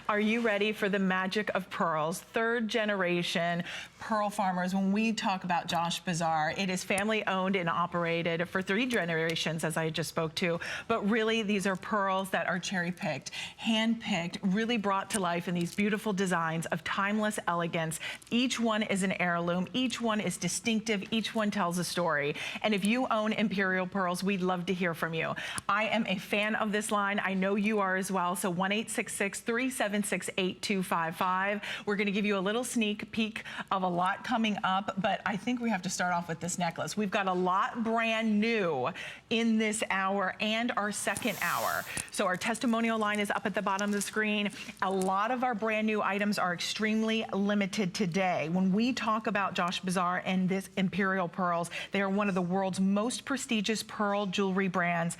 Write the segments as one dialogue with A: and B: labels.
A: Are you ready for the magic of pearls? Third generation pearl farmers. When we talk about Josh Bazaar, it is family owned and operated for 3 generations, as I just spoke to. But really, these are pearls that are cherry picked, hand picked, really brought to life in these beautiful designs of timeless elegance. Each one is an heirloom. Each one is distinctive. Each one tells a story. And if you own Imperial pearls, we'd love to hear from you. I am a fan of this line. I know you are as well. So 1-866-376-8255. We're going to give you a little sneak peek of a lot coming up, but I think we have to start off with this necklace. We've got a lot brand new in this hour and our second hour. So our testimonial line is up at the bottom of the screen. A lot of our brand new items are extremely limited today. When we talk about Josh Bazaar and this Imperial pearls, they are one of the world's most prestigious pearl jewelry brands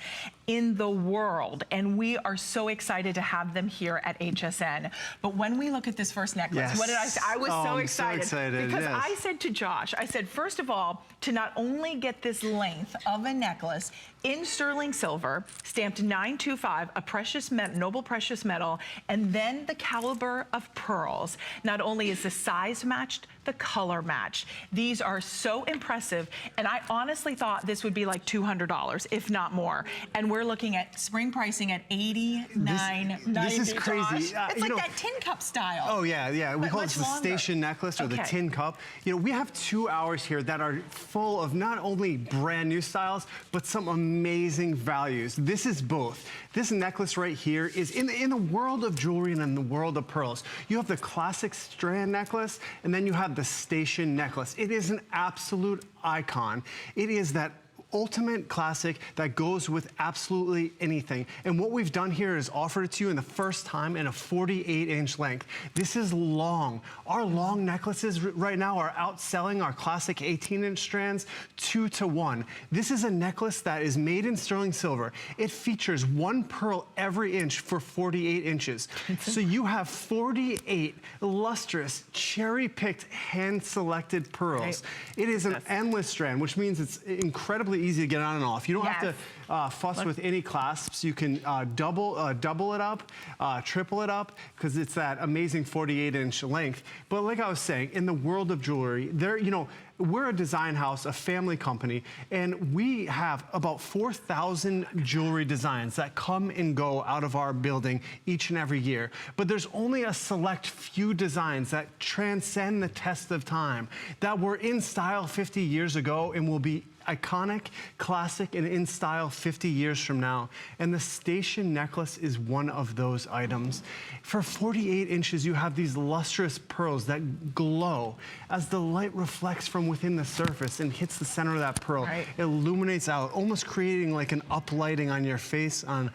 A: in the world, and we are so excited to have them here at HSN. But when we look at this first necklace, what did I say? I was so excited because I said to Josh, I said, first of all, to not only get this length of a necklace in sterling silver, stamped 925, a precious metal, noble precious metal, and then the caliber of pearls. Not only is the size matched, the color matched. These are so impressive, and I honestly thought this would be like $200, if not more. And we're looking at spring pricing at $89.90.
B: This is crazy.
A: It's like that tin cup style.
B: Oh yeah. We call it the station necklace or the tin cup. You know, we have 2 hours here that are full of not only brand new styles, but some amazing values. This is both. This necklace right here is in the world of jewelry and in the world of pearls. You have the classic strand necklace, and then you have the station necklace. It is an absolute icon. It is that ultimate classic that goes with absolutely anything. And what we've done here is offered it to you in the first time in a 48-inch length. This is long. Our long necklaces right now are outselling our classic 18-inch strands 2 to 1. This is a necklace that is made in sterling silver. It features 1 pearl every inch for 48 inches. So you have 48 lustrous, cherry-picked, hand-selected pearls. Right. It is an endless strand, which means it's incredibly easy to get on and off. You don't have to fuss with any clasps. You can double it up, triple it up, because it's that amazing 48-inch length. But like I was saying, in the world of jewelry, we're a design house, a family company, and we have about 4,000 jewelry designs that come and go out of our building each and every year. But there's only a select few designs that transcend the test of time, that were in style 50 years ago and will be iconic, classic, and in style 50 years from now. And the station necklace is one of those items. For 48 inches, you have these lustrous pearls that glow as the light reflects from within the surface and hits the center of that pearl. Right. It illuminates out, almost creating like an uplighting on your face, on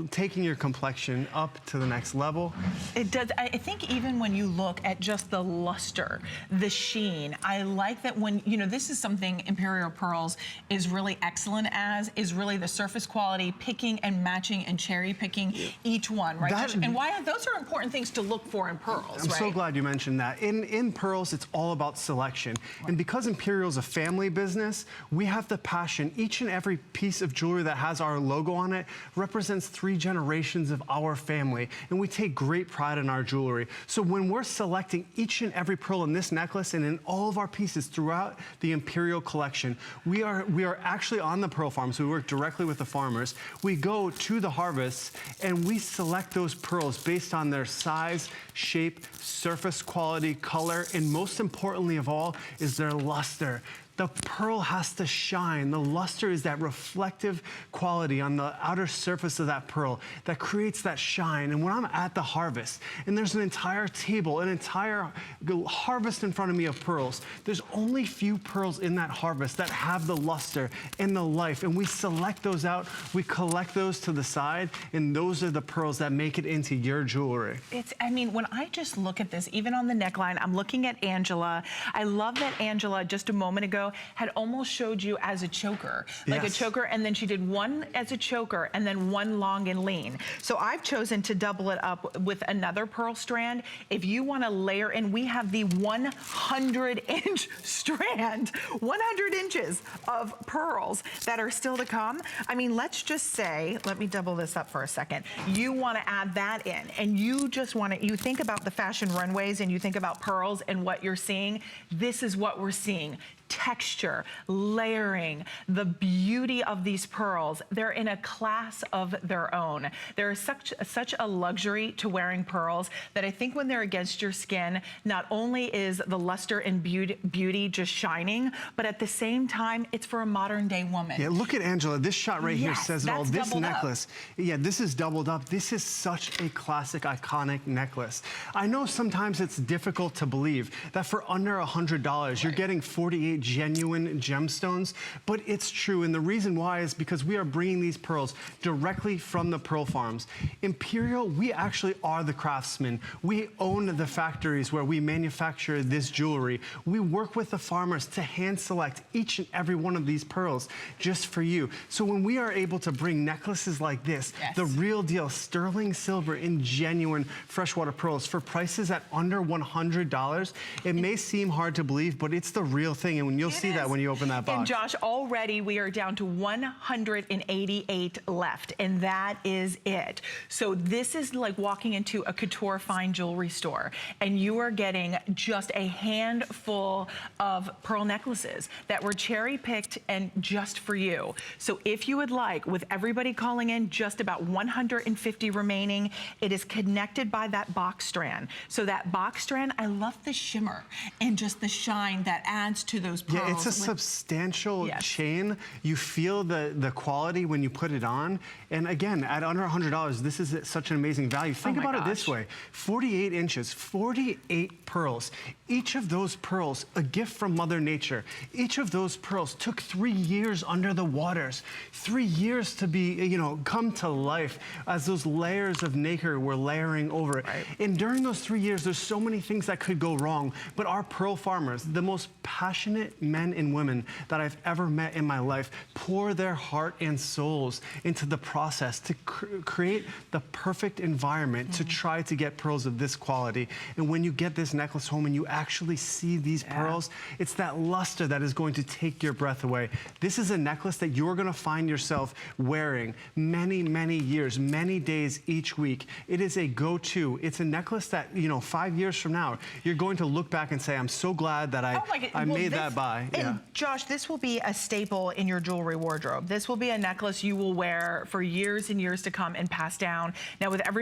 B: taking your complexion up to the next level.
A: It does. I think even when you look at just the luster, the sheen, I like that when, you know, this is something Imperial Pearls is really excellent as, is really the surface quality, picking and matching and cherry picking each one, right? And why those are important things to look for in pearls,
B: I'm so glad you mentioned that. In pearls, it's all about selection. Right. And because Imperial's a family business, we have the passion. Each and every piece of jewelry that has our logo on it represents 3 generations of our family. And we take great pride in our jewelry. So when we're selecting each and every pearl in this necklace and in all of our pieces throughout the Imperial collection, we are actually on the pearl farms. We work directly with the farmers. We go to the harvest and we select those pearls based on their size, shape, surface quality, color, and most importantly of all is their luster. The pearl has to shine. The luster is that reflective quality on the outer surface of that pearl that creates that shine. And when I'm at the harvest and there's an entire table, an entire harvest in front of me of pearls, there's only few pearls in that harvest that have the luster and the life. And we select those out, we collect those to the side, and those are the pearls that make it into your jewelry.
A: I mean, when I just look at this, even on the neckline, I'm looking at Angela. I love that Angela, just a moment ago, ago had almost showed you as a choker, like a choker, and then she did one as a choker and then one long and lean. So I've chosen to double it up with another pearl strand. If you want to layer in, we have the 100-inch strand, 100 inches of pearls that are still to come. I mean, let's just say, let me double this up for a second. You want to add that in, and you just want to, you think about the fashion runways and you think about pearls and what you're seeing. This is what we're seeing. Texture, layering, the beauty of these pearls. They're in a class of their own. There is such a luxury to wearing pearls that I think when they're against your skin, not only is the luster and beauty just shining, but at the same time, it's for a modern day woman.
B: Yeah, look at Angela. This shot right here says it all. This necklace, this is doubled up. This is such a classic, iconic necklace. I know sometimes it's difficult to believe that for under $100, you're getting 48 genuine gemstones, but it's true. And the reason why is because we are bringing these pearls directly from the pearl farms. Imperial, we actually are the craftsmen. We own the factories where we manufacture this jewelry. We work with the farmers to hand select each and every one of these pearls just for you. So when we are able to bring necklaces like this, the real deal, sterling silver in genuine freshwater pearls for prices at under $100, it may seem hard to believe, but it's the real thing. And when you'll see that when you open that box.
A: And Josh, already we are down to 188 left, and that is it. So this is like walking into a couture fine jewelry store, and you are getting just a handful of pearl necklaces that were cherry-picked and just for you. So if you would like, with everybody calling in, just about 150 remaining, it is connected by that box strand. So that box strand, I love the shimmer and just the shine that adds to those pearls.
B: Yeah, it's a substantial chain. You feel the quality when you put it on. And again, at under $100, this is such an amazing value. Think about it this way. 48 inches, 48 pearls. Each of those pearls, a gift from Mother Nature. Each of those pearls took 3 years under the waters. 3 years to be, come to life as those layers of nacre were layering over it. And during those 3 years, there's so many things that could go wrong. But our pearl farmers, the most passionate men and women that I've ever met in my life, pour their heart and souls into the process to create the perfect environment to try to get pearls of this quality. And when you get this necklace home and you actually see these pearls, it's that luster that is going to take your breath away. This is a necklace that you're going to find yourself wearing many, many years, many days each week. It is a go-to. It's a necklace that, 5 years from now, you're going to look back and say, I'm so glad that I made that buy.
A: And Josh, this will be a staple in your jewelry wardrobe. This will be a necklace you will wear for years and years to come and pass down. Now, with every